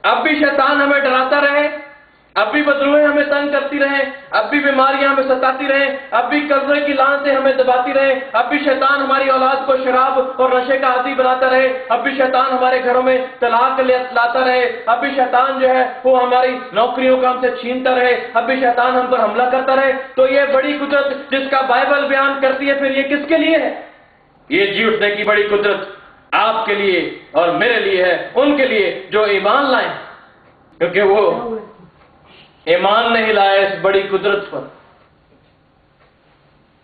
اب بھی شیطان ہمیں ڈراتا رہے، اب بھی بدروہیں ہمیں تنگ کرتی رہیں، اب بھی بیماریاں ہمیں ستاتی رہیں، اب بھی قرضے کی لعنتیں ہمیں دباتی رہیں، اب بھی شیطان ہماری اولاد کو شراب اور نشے کا عادی بناتا رہے، اب بھی شیطان ہمارے گھروں میں طلاق لاتا رہے، اب بھی شیطان جو ہے وہ ہماری نوکریوں کا ہم سے چھینتا رہے، اب بھی شیطان ہم پر حملہ کرتا رہے، تو یہ بڑی قدرت جس کا بائبل بیان کرتی ہے، پھر یہ کس کے لیے ہے؟ یہ جی اٹھنے کی بڑی قدرت آپ کے لیے اور میرے لیے ہے، ان کے لیے جو ایمان لائیں، کیونکہ وہ ایمان نہیں لائے اس بڑی قدرت پر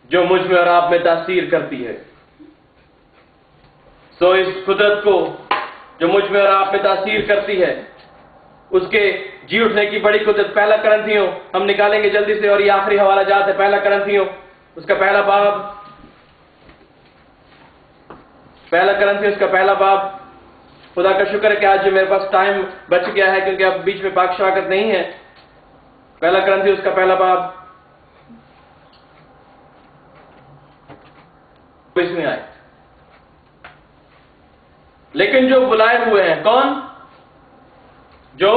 جو مجھ میں اور آپ میں تاثیر کرتی ہے۔ سو اس قدرت کو جو مجھ میں اور آپ میں تاثیر کرتی ہے، اس کے جی اٹھنے کی بڑی قدرت، پہلا کرنتھیوں ہم نکالیں گے جلدی سے، اور یہ آخری حوالہ جات ہے، پہلا کرنتھیوں اس کا پہلا باب، پہلا کرنتھیوں اس کا پہلا باب۔ خدا کا شکر ہے کہ آج جو میرے پاس ٹائم بچ گیا ہے، کیونکہ اب بیچ میں پاک شراکت نہیں ہے۔ پہلا کرنتھیوں اس کا پہلا باب اس میں آئے، لیکن جو بلائے ہوئے ہیں، کون؟ جو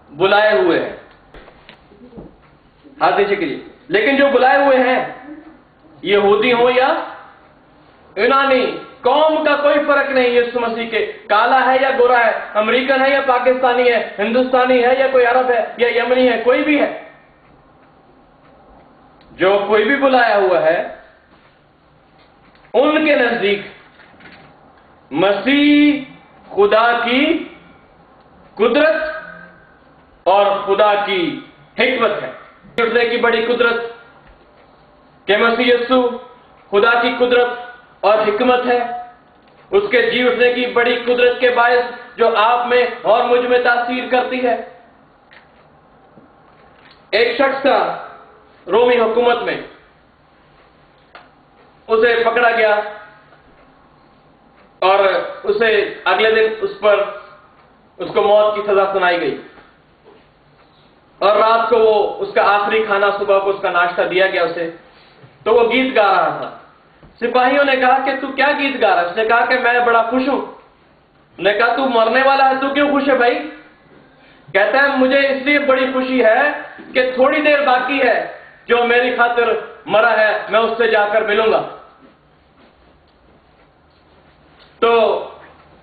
بلائے ہوئے ہیں، ہاتھ نیچے کیجیے، لیکن جو بلائے ہوئے ہیں، یہودی ہوں یا یونانی، قوم کا کوئی فرق نہیں یسوع مسیح کے، کالا ہے یا گورا ہے، امریکن ہے یا پاکستانی ہے، ہندوستانی ہے یا کوئی عرب ہے یا یمنی ہے، کوئی بھی ہے، جو کوئی بھی بلایا ہوا ہے، ان کے نزدیک مسیح خدا کی قدرت اور خدا کی حکمت ہے۔ اٹھنے کی بڑی قدرت کہ مسیح یسوع خدا کی قدرت اور حکمت ہے، اس کے جی اٹھنے کی بڑی قدرت کے باعث جو آپ میں اور مجھ میں تاثیر کرتی ہے۔ ایک شخص تھا رومی حکومت میں، اسے پکڑا گیا اور اسے اگلے دن اس کو موت کی سزا سنائی گئی، اور رات کو وہ اس کا آخری کھانا، صبح کو اس کا ناشتہ دیا گیا اسے، تو وہ گیت گا رہا تھا۔ سپاہیوں نے کہا کہ تو کیا گیت گا رہا ہے؟ اس نے کہا کہ میں بڑا خوش ہوں۔ نے کہا تو مرنے والا ہے، تو کیوں خوش ہے بھائی؟ کہتا ہے مجھے اس لیے بڑی خوشی ہے کہ تھوڑی دیر باقی ہے، جو میری خاطر مرا ہے میں اس سے جا کر ملوں گا۔ تو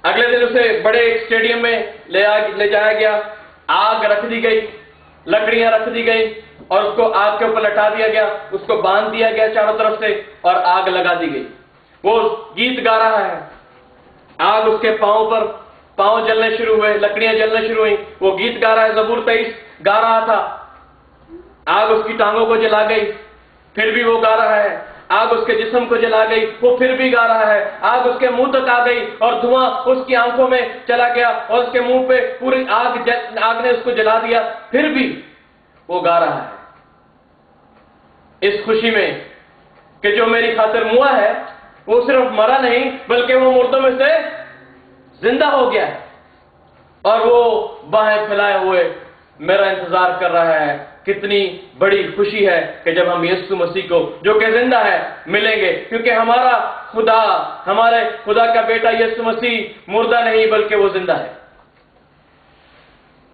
اگلے دن اسے بڑے ایک اسٹیڈیم میں لے جایا گیا، آگ رکھ دی گئی، لکڑیاں رکھ دی گئی، اور اس کو آگ کے اوپر لٹا دیا گیا، اس کو باندھ دیا گیا چاروں طرف سے، اور آگ لگا دی گئی۔ وہ گیت گا رہا ہے، آگ اس کے پاؤں جلنے شروع ہوئے، لکڑیاں جلنے شروع ہوئیں، وہ گیت گا رہا ہے، زبور 23 گا رہا تھا، آگ اس کی ٹانگوں کو جلا گئی، پھر بھی وہ گا رہا ہے، آگ اس کے جسم کو جلا گئی، وہ پھر بھی گا رہا ہے، آگ اس کے منہ تک آ گئی اور دھواں اس کی آنکھوں میں چلا گیا اور اس کے منہ پہ پوری آگ نے اس کو جلا دیا، پھر بھی وہ گا رہا ہے اس خوشی میں کہ جو میری خاطر موا ہے وہ صرف مرا نہیں بلکہ وہ مردوں میں سے زندہ ہو گیا ہے، اور وہ باہیں پھیلائے ہوئے میرا انتظار کر رہا ہے۔ کتنی بڑی خوشی ہے کہ جب ہم یسوع مسیح کو جو کہ زندہ ہے ملیں گے، کیونکہ ہمارے خدا کا بیٹا یسوع مسیح مردہ نہیں بلکہ وہ زندہ ہے۔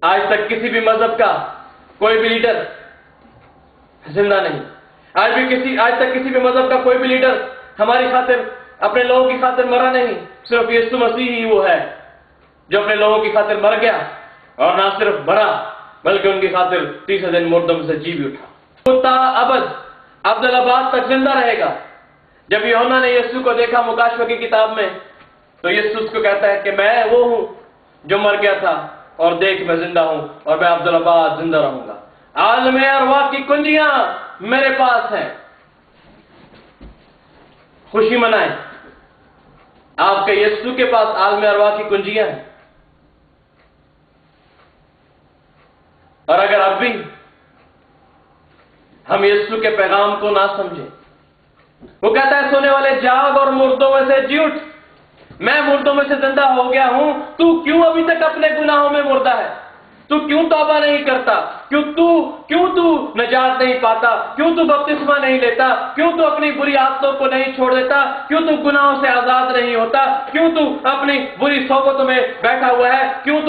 آج تک کسی بھی مذہب کا کوئی بھی لیڈر زندہ نہیں، آج تک کسی بھی مذہب کا کوئی بھی لیڈر ہماری خاطر، اپنے لوگوں کی خاطر مرا نہیں، صرف یسوع مسیح ہی وہ ہے جو اپنے لوگوں کی خاطر مر گیا، اور نہ صرف مرا بلکہ ان کی خاطر تیسرے دن مردوں میں سے جی بھی اٹھا۔ وہ تا ابد عبدالآباد تک زندہ رہے گا۔ جب یوحنا نے یسوع کو دیکھا مکاشفہ کی کتاب میں، تو یسوع اس کو کہتا ہے کہ میں وہ ہوں جو مر گیا تھا، اور دیکھ میں زندہ ہوں، اور میں عبدالآباد زندہ رہوں گا۔ عالم ارواح کی کنجیاں میرے پاس ہیں۔ خوشی منائیں، آپ کے یسوع کے پاس عالم ارواح کی کنجیاں ہیں۔ اور اگر اب بھی ہم یسوع کے پیغام کو نہ سمجھیں، وہ کہتا ہے سونے والے جاگ اور مردوں میں سے جی اٹھ، میں مردوں میں سے زندہ ہو گیا ہوں۔ تو کیوں ابھی تک اپنے گناہوں میں مردہ ہے؟ تو کیوں توبہ نہیں کرتا؟ کیوں تو نجات نہیں پاتا؟ کیوں تو بپتسمہ نہیں لیتا؟ کیوں تو اپنی بری عادتوں کو نہیں چھوڑ دیتا؟ کیوں تو گناہوں سے آزاد نہیں ہوتا؟ کیوں تو اپنی بری صحبتوں میں بیٹھا ہوا ہے؟ کیوں تو